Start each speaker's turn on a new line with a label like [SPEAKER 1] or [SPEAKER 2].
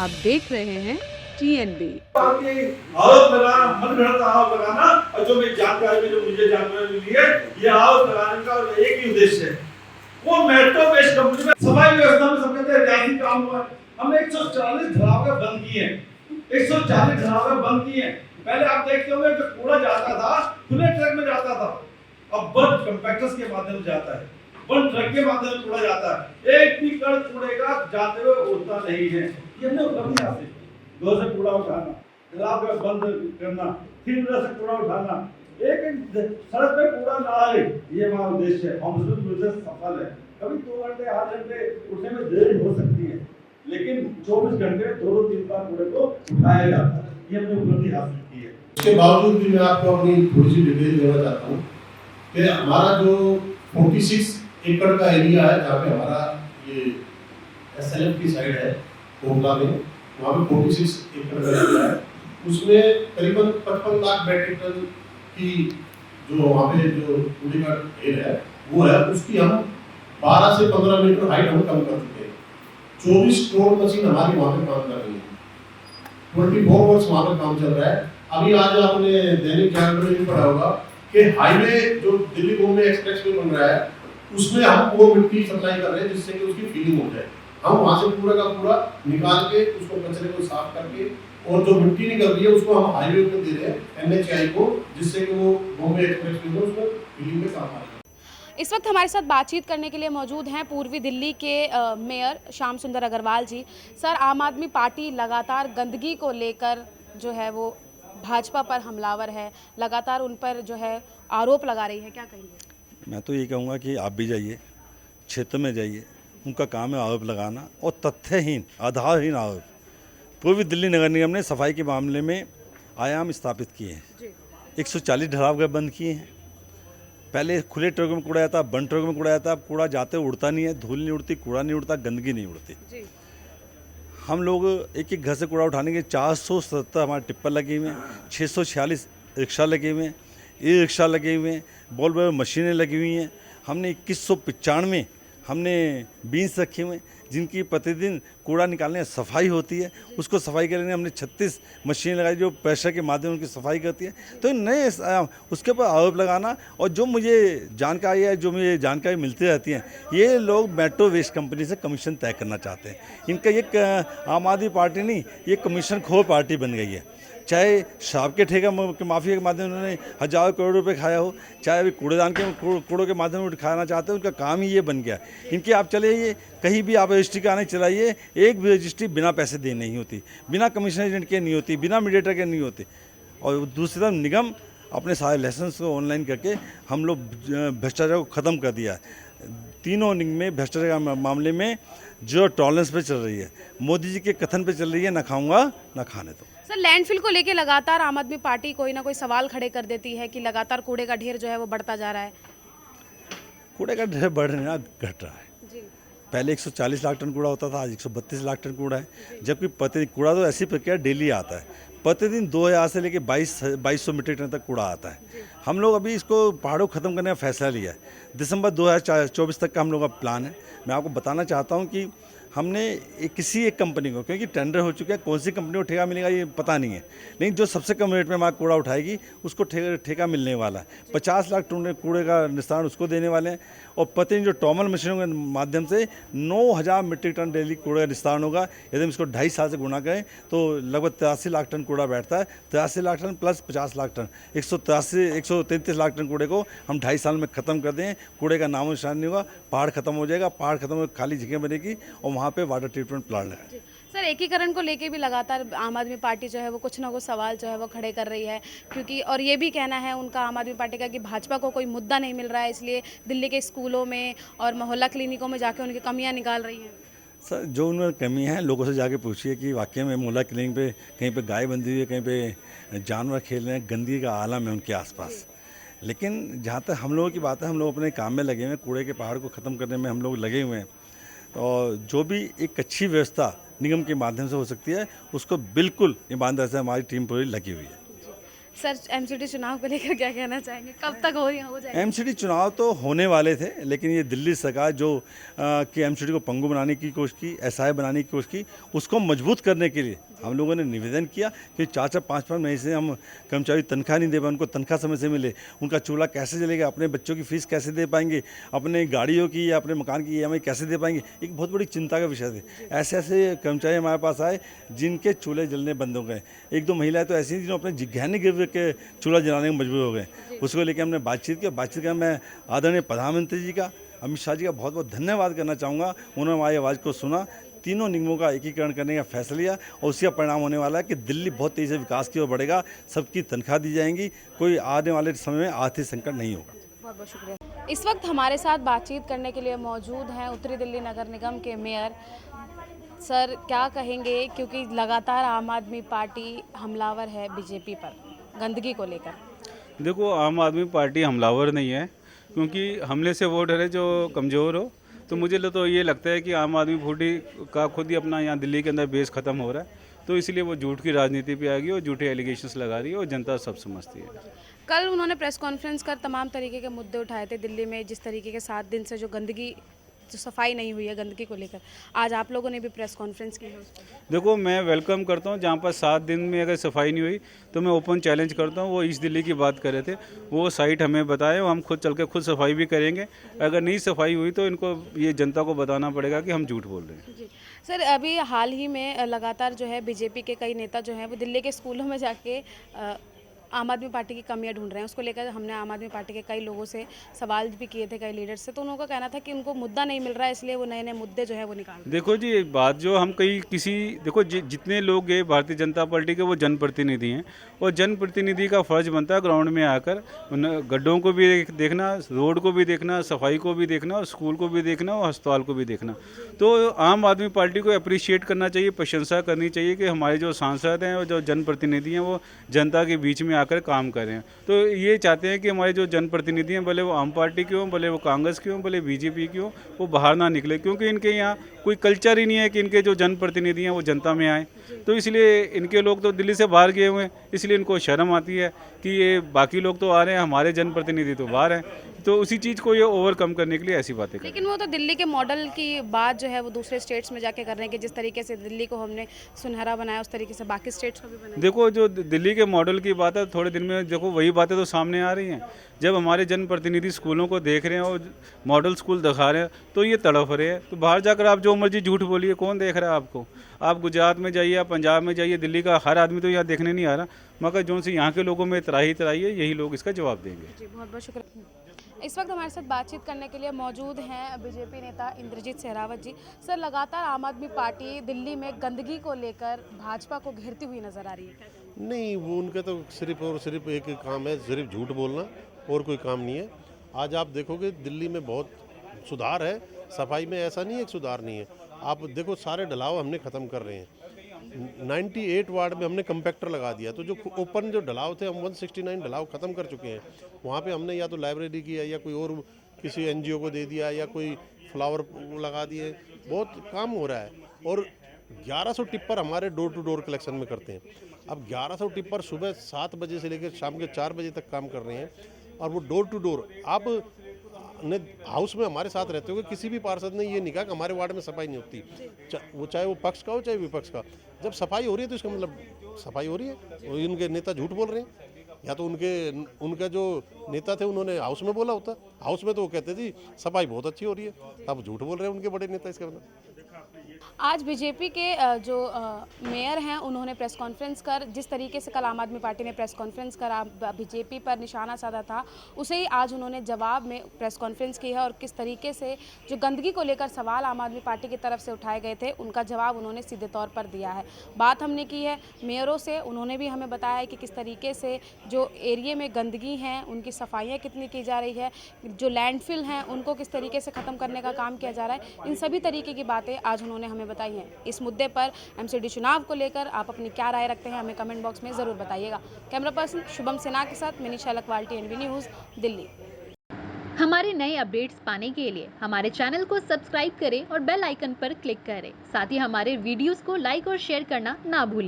[SPEAKER 1] आप देख रहे हैं TNB।
[SPEAKER 2] आरोप लगाना, मनगढ़ंत आरोप लगाना, और जो मेरी जानकारी जो मुझे जानकारी मिली है, ये आरोप लगाने का एक ही उद्देश्य है। वो मेट्रो वेस्ट कंपनी में सफाई व्यवस्था में सब कहते हैं ऐतिहासिक काम हुआ है। हमने 140 ढलावे बंद किए हैं, 140 ढलावे बंद किए हैं। पहले आप देखते होंगे जो कूड़ा जाता था खुले ट्रक में जाता था, अब बंद कंपैक्टर्स के माध्यम से जाता है, बंद ट्रक के माध्यम से कूड़ा जाता है। एक भी कण कूड़े का जाते हुए उड़ता नहीं है। ये हमने उपलब्धि हासिल की। दो से कूड़ा उठाना, तालाब में बंद करना, फिर से कूड़ा उठाना, एक सड़क पे कूड़ा ना आए, ये हमारा उद्देश्य है। हम उसमें प्रोसेस सफल है। कभी 2 घंटे 8 घंटे उठने में देरी हो सकती है, लेकिन 24 घंटे 2-3 बार कूड़े को उठाया जाता है। ये हमने उपलब्धि हासिल की है।
[SPEAKER 3] इसके बावजूद भी मैं आपको अपनी थोड़ी सी डिटेल देना चाहता हूँ कि हमारा जो 46 एकड़ का एरिया है, जहाँ पे हमारा ये SLF की साइड है कोमला में, वहाँ पे 46 एकड़ का एरिया है। उसमें करीबन 55 लाख मेट्रिक टन की जो वहाँ पे जो कूड़े का ढेर है वो है, उसकी हम 12 से 15 मीटर हाइट हम कम कर चुके हैं। 24 करोड़ मशीन हमारी वहाँ पे काम कर रही है, 24 वर्ष वहाँ पे काम चल रहा है। अभी आज आपने दैनिक जागरण में भी पढ़ा होगा कि हाईवे जो दिल्ली बॉम्बे एक्सप्रेस वे बन रहा है, उसमें हम वो मिट्टी सप्लाई कर रहे हैं जिससे कि उसकी फीलिंग हो जाए। हम वहाँ से पूरा का पूरा निकाल के उसको कचरे को साफ करके, और जो मिट्टी निकल रही है उसको हम हाईवे पे दे रहे हैं NHAI को, जिससे कि वो बॉम्बे एक्सप्रेस वे में उसको फीलिंग में काम आ जाए।
[SPEAKER 4] इस वक्त हमारे साथ बातचीत करने के लिए मौजूद हैं पूर्वी दिल्ली के मेयर श्याम सुंदर अग्रवाल जी। सर, आम आदमी पार्टी लगातार गंदगी को लेकर जो है वो भाजपा पर हमलावर है, लगातार उन पर जो है आरोप लगा रही है, क्या कहेंगे?
[SPEAKER 5] मैं तो ये कहूँगा कि आप भी जाइए, क्षेत्र में जाइए, उनका काम है आरोप लगाना और तथ्यहीन आधारहीन आरोप। पूर्वी दिल्ली नगर निगम ने सफाई के मामले में आयाम स्थापित किए हैं, 140 ढलाव बंद किए हैं। पहले खुले ट्रकों में कूड़ा जाता, बंद ट्रकों में कूड़ा जाता, अब कूड़ा जाते उड़ता नहीं है, धूल नहीं उड़ती, कूड़ा नहीं उड़ता, गंदगी नहीं उड़ती। हम लोग एक एक घर से कूड़ा उठाने के 470 हमारे टिप्पर लगे हुए हैं, 646 रिक्शा लगे हुए हैं, ई रिक्शा लगे हुए हैं, बॉल बॉल मशीनें लगी हुई हैं। हमने 2195 हमने बीन्स रखे हुए हैं जिनकी प्रतिदिन कूड़ा निकालने में सफाई होती है। उसको सफाई करने में हमने 36 मशीन लगाई जो प्रेशर के माध्यम से उनकी सफाई करती है। तो नए उसके ऊपर आरोप लगाना, और जो मुझे जानकारी है, जो मुझे जानकारी मिलती रहती है, ये लोग मेट्रो वेस्ट कंपनी से कमीशन तय करना चाहते हैं। इनका ये आम आदमी पार्टी नहीं, ये कमीशन खोर पार्टी बन गई है। चाहे शराब के ठेका के माफिया के माध्यम से उन्होंने हजारों करोड़ रुपए खाया हो, चाहे अभी कूड़ेदान के कूड़ों के माध्यम से खाना चाहते हैं, उनका काम ही ये बन गया। इनकी आप चले कहीं भी आप रजिस्ट्री कराने चलाइए, एक भी रजिस्ट्री बिना पैसे दे नहीं होती, बिना कमीशन एजेंट के नहीं होती, बिना मीडिएटर के नहीं होती। और दूसरी तरफ निगम अपने सारे लाइसेंस को ऑनलाइन करके हम लोग भ्रष्टाचार को ख़त्म कर दिया है। तीनों निगम में भ्रष्टाचार के मामले में जो टॉलरेंस पे चल रही है, मोदी जी के कथन पे चल रही है, ना खाऊंगा ना खाने दो।
[SPEAKER 4] सर, लैंडफिल को लेकर लगातार आम आदमी पार्टी कोई ना कोई सवाल खड़े कर देती है कि लगातार कूड़े का ढेर जो है वो बढ़ता जा रहा है।
[SPEAKER 5] कूड़े का ढेर बढ़ रहा घट रहा है। पहले 140 लाख टन कूड़ा होता था, आज 132 लाख टन कूड़ा है, जबकि प्रतिदिन कूड़ा तो ऐसी प्रक्रिया डेली आता है, प्रतिदिन 2000 से लेकर 2200 मीट्रिक टन तक कूड़ा आता है। हम लोग अभी इसको पहाड़ों को ख़त्म करने का फैसला लिया है। दिसंबर 2024 तक का हम लोग का प्लान है। मैं आपको बताना चाहता हूँ कि हमने किसी एक कंपनी को, क्योंकि टेंडर हो चुका है, कौन सी कंपनी को ठेका मिलेगा ये पता नहीं है, लेकिन जो सबसे कम रेट में हमारा कूड़ा उठाएगी उसको ठेका मिलने वाला है। 50 लाख टन कूड़े का निस्तारण उसको देने वाले हैं, और प्रतिदिन जो टॉमल मशीनों के माध्यम से 9000 मीट्रिक टन डेली कूड़े का निस्तारण होगा। यदि हम इसको 2.5 साल से गुणा करें तो लगभग 83 लाख टन कूड़ा बैठता है। 83 lakh ton plus 50 lakh ton, 133 lakh ton कूड़े को हम 2.5 साल में ख़त्म कर दें। कूड़े का नामो निशान नहीं होगा, पहाड़ खत्म हो जाएगा, पहाड़ खत्म हो खाली जगह बनेगी और वहाँ पे वाटर ट्रीटमेंट प्लांट लगा।
[SPEAKER 4] सर, एकीकरण को लेके भी लगातार आम आदमी पार्टी जो है वो कुछ ना कुछ सवाल जो है वो खड़े कर रही है, क्योंकि और ये भी कहना है उनका आम आदमी पार्टी का कि भाजपा को कोई मुद्दा नहीं मिल रहा है, इसलिए दिल्ली के स्कूलों में और मोहल्ला क्लिनिकों में जाके उनकी कमियां निकाल रही हैं।
[SPEAKER 5] सर, जो उनमें कमी है लोगों से जाके पूछिए कि वाकई में मोहल्ला क्लिनिक पे कहीं पे गाय बंधी हुई है, कहीं पे जानवर खेल रहे हैं, गंदगी का आलम है उनके आसपास। लेकिन जहाँ तक हम लोगों की बात है, हम लोग अपने काम में लगे हुए हैं, कूड़े के पहाड़ को ख़त्म करने में हम लोग लगे हुए हैं, और जो भी एक अच्छी व्यवस्था निगम के माध्यम से हो सकती है उसको बिल्कुल ईमानदारी से हमारी टीम पूरी लगी हुई है।
[SPEAKER 4] सर एमसीडी चुनाव को लेकर क्या कहना चाहेंगे, कब तक हो जाएगा?
[SPEAKER 5] एमसीडी चुनाव तो होने वाले थे, लेकिन ये दिल्ली सरकार जो कि एमसीडी को पंगु बनाने की कोशिश की, एसआई बनाने की कोशिश की, उसको मजबूत करने के लिए हम लोगों ने निवेदन किया कि 4-4 5-5 महीने से हम कर्मचारी तनख्वाह नहीं दे पाए, उनको तनख्वाह समय से मिले, उनका चूल्हा कैसे चलेगा, अपने बच्चों की फीस कैसे दे पाएंगे, अपने गाड़ियों की या अपने मकान की ईएमआई कैसे दे पाएंगे, एक बहुत बड़ी चिंता का विषय थे। ऐसे ऐसे कर्मचारी हमारे पास आए जिनके चूल्हे जलने बंद हो गए। 1-2 महिलाएं तो ऐसी थी जिन्होंने अपने गहने गिरवी के चूल्हा जलाने में मजबूर हो गए। उसको लेकर हमने बातचीत की। मैं आदरणीय प्रधानमंत्री जी का, अमित शाह जी का बहुत बहुत धन्यवाद करना चाहूँगा। उन्होंने हमारी आवाज़ को सुना, तीनों निगमों का एकीकरण करने का फैसला लिया और उसका परिणाम होने वाला है कि दिल्ली बहुत तेज़ी से विकास की ओर बढ़ेगा, सबकी तनख्वाह दी जाएंगी, कोई आने वाले समय में आर्थिक संकट नहीं होगा।
[SPEAKER 4] बहुत बहुत शुक्रिया। इस वक्त हमारे साथ बातचीत करने के लिए मौजूद हैं उत्तरी दिल्ली नगर निगम के मेयर। सर क्या कहेंगे, क्योंकि लगातार आम आदमी पार्टी हमलावर है बीजेपी पर गंदगी को लेकर?
[SPEAKER 6] देखो, आम आदमी पार्टी हमलावर नहीं है, क्योंकि हमले से वो डरे जो कमज़ोर हो। तो मुझे तो ये लगता है कि आम आदमी पार्टी का खुद ही अपना यहाँ दिल्ली के अंदर बेस ख़त्म हो रहा है, तो इसलिए वो झूठ की राजनीति पे आ गई और झूठे एलिगेशंस लगा रही है और जनता सब समझती है।
[SPEAKER 4] कल उन्होंने प्रेस कॉन्फ्रेंस कर तमाम तरीके के मुद्दे उठाए थे दिल्ली में, जिस तरीके के 7 दिन से जो गंदगी, जो सफाई नहीं हुई है गंदगी को लेकर। आज आप लोगों ने भी प्रेस कॉन्फ्रेंस की है उस पर।
[SPEAKER 6] देखो, मैं वेलकम करता हूँ, जहाँ पर 7 दिन में अगर सफाई नहीं हुई तो मैं ओपन चैलेंज करता हूँ। वो ईस्ट दिल्ली की बात कर रहे थे, वो साइट हमें बताएं, हम खुद चल के खुद सफाई भी करेंगे। अगर नहीं सफाई हुई तो इनको ये जनता को बताना पड़ेगा कि हम झूठ बोल रहे हैं।
[SPEAKER 4] जी सर, अभी हाल ही में लगातार जो है बीजेपी के कई नेता जो हैं वो दिल्ली के स्कूलों में जाके आम आदमी पार्टी की कमियां ढूंढ रहे हैं। उसको लेकर हमने आम आदमी पार्टी के कई लोगों से सवाल भी किए थे, कई लीडर से, तो उनका कहना था कि उनको मुद्दा नहीं मिल रहा है, इसलिए वो नए नए मुद्दे जो है वो निकाल।
[SPEAKER 6] देखो जी, एक बात जो हम देखो जितने लोग ये भारतीय जनता पार्टी के वो जनप्रतिनिधि हैं, और जनप्रतिनिधि का फर्ज बनता है ग्राउंड में आकर उन गड्ढों को भी देखना, रोड को भी देखना, सफाई को भी देखना, और स्कूल को भी देखना, और अस्पताल को भी देखना। तो आम आदमी पार्टी को अप्रिशिएट करना चाहिए, प्रशंसा करनी चाहिए कि हमारे जो सांसद हैं और जो जनप्रतिनिधि हैं वो जनता के बीच में आकर काम कर रहे हैं। तो ये चाहते हैं कि हमारे जो जनप्रतिनिधि हैं, भले वो आम पार्टी के हों, भले वो कांग्रेस के हों, भले बीजेपी के हों, वो बाहर ना निकले, क्योंकि इनके यहाँ कोई कल्चर ही नहीं है कि इनके जो जनप्रतिनिधि हैं वो जनता में आए। तो इसलिए इनके लोग तो दिल्ली से बाहर गए हुए हैं, इसलिए इनको शर्म आती है कि ये बाकी लोग तो आ रहे हैं, हमारे जनप्रतिनिधि तो बाहर हैं। तो उसी चीज़ को ये ओवरकम करने के लिए ऐसी बातें करते हैं।
[SPEAKER 4] लेकिन वो तो दिल्ली के मॉडल की बात जो है वो दूसरे स्टेट्स में जाके कर रहे हैं कि जिस तरीके से दिल्ली को हमने सुनहरा बनाया उस तरीके से बाकी स्टेट्स को भी बनाया।
[SPEAKER 6] देखो, जो दिल्ली के मॉडल की बात है, थोड़े दिन में देखो वही बातें तो सामने आ रही हैं। जब हमारे जनप्रतिनिधि स्कूलों को देख रहे हैं और मॉडल स्कूल दिखा रहे हैं तो ये तड़प रहे हैं। तो बाहर जाकर आप जो मर्जी झूठ बोलिए, कौन देख रहा है आपको? आप गुजरात में जाइए, आप पंजाब में जाइए, दिल्ली का हर आदमी तो यहाँ देखने नहीं आ रहा, मगर जो से यहाँ के लोगों में त्राही है, यही लोग इसका जवाब देंगे।
[SPEAKER 4] जी, बहुत बहुत शुक्रिया। इस वक्त हमारे साथ बातचीत करने के लिए मौजूद हैं बीजेपी नेता इंद्रजीत सहरावत जी। सर, लगातार आम आदमी पार्टी दिल्ली में गंदगी को लेकर भाजपा को घेरती हुई नजर आ रही है,
[SPEAKER 3] नहीं, वो उनका तो सिर्फ और सिर्फ एक ही काम है, सिर्फ झूठ बोलना, और कोई काम नहीं है। आज आप देखोगे दिल्ली में बहुत सुधार है, सफाई में ऐसा नहीं है कि सुधार नहीं है। आप देखो, सारे ढलाव हमने ख़त्म कर रहे हैं। 98 वार्ड में हमने कंपैक्टर लगा दिया, तो जो ओपन जो ढलाव थे हम 169 ढलाव ख़त्म कर चुके हैं। वहाँ पे हमने या तो लाइब्रेरी की है, या कोई और किसी एनजीओ को दे दिया, या कोई फ्लावर लगा दिए, बहुत काम हो रहा है। और 1100 टिप्पर हमारे डोर टू डोर कलेक्शन में करते हैं। अब 1100 टिप्पर सुबह 7 बजे से लेकर शाम के 4 बजे तक काम कर रहे हैं, और वो डोर टू डोर। आप ने हाउस में हमारे साथ रहते हुए किसी भी पार्षद ने ये नहीं कहा कि हमारे वार्ड में सफाई नहीं होती, वो चाहे वो पक्ष का हो चाहे विपक्ष का। जब सफाई हो रही है तो इसका मतलब सफाई हो रही है। इनके नेता झूठ बोल रहे हैं, या तो उनका जो नेता थे उन्होंने हाउस में बोला होता, हाउस में तो वो कहते थे सफाई बहुत अच्छी हो रही है, अब झूठ बोल रहे हैं उनके बड़े नेता। इसका मतलब
[SPEAKER 4] आज बीजेपी के जो मेयर हैं उन्होंने प्रेस कॉन्फ्रेंस कर, जिस तरीके से कल आम आदमी पार्टी ने प्रेस कॉन्फ्रेंस कर बीजेपी पर निशाना साधा था, उसे ही आज उन्होंने जवाब में प्रेस कॉन्फ्रेंस की है। और किस तरीके से जो गंदगी को लेकर सवाल आम आदमी पार्टी की तरफ से उठाए गए थे, उनका जवाब उन्होंने सीधे तौर पर दिया है। बात हमने की है मेयरों से, उन्होंने भी हमें बताया है कि किस तरीके से जो एरिया में गंदगी हैं उनकी सफाइयाँ कितनी की जा रही है, जो लैंडफिल हैं उनको किस तरीके से ख़त्म करने का काम किया जा रहा है। इन सभी तरीके की बातें आज उन्होंने हमें बताई हैं। इस मुद्दे पर एमसीडी चुनाव को लेकर आप अपनी क्या राय रखते हैं, हमें कमेंट बॉक्स में ज़रूर बताइएगा। कैमरा पर्सन शुभम सिन्हा के साथ मनीषा लखवाल, TNV न्यूज़, दिल्ली।
[SPEAKER 7] हमारे नए अपडेट्स पाने के लिए हमारे चैनल को सब्सक्राइब करें और बेल आइकन पर क्लिक करें। साथ ही हमारे वीडियोस को लाइक और शेयर करना ना भूलें।